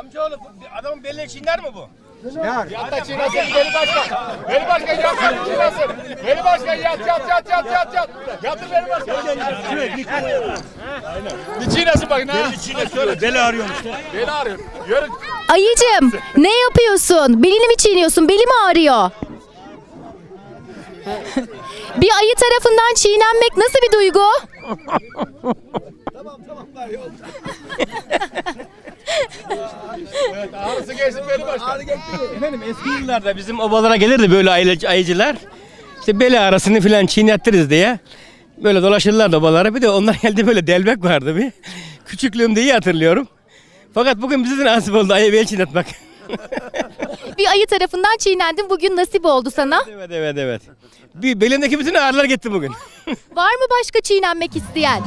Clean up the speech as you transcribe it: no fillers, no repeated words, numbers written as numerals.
Amcaoğlu adamın beline çinler mi bu? Yat da çiğnesin Veli Başkan. Veli Başkan yat da çiğnesin. Veli Başkan yat. Yatır Veli Başkan. Bir çiğnesin bakın ha. Beli arıyorum işte. Beli arıyor. Yürü. Ayıcım ne yapıyorsun? Belini mi çiğniyorsun? Beli mi ağrıyor? Bir ayı tarafından çiğnenmek nasıl bir duygu? Evet, ağrısı geçsin Veli Başkan. Efendim eski yıllarda bizim obalara gelirdi böyle ayıcılar. İşte beli arasını filan çiğnettiriz diye. Böyle dolaşırlardı obalara. Bir de onlar geldi böyle delbek vardı bir. Küçüklüğümde iyi hatırlıyorum. Fakat bugün bize de nasip oldu ayı bel çiğnetmek. Bir ayı tarafından çiğnendin. Bugün nasip oldu sana. Evet. Bir belimdeki bütün ağrılar gitti bugün. Var mı başka çiğnenmek isteyen?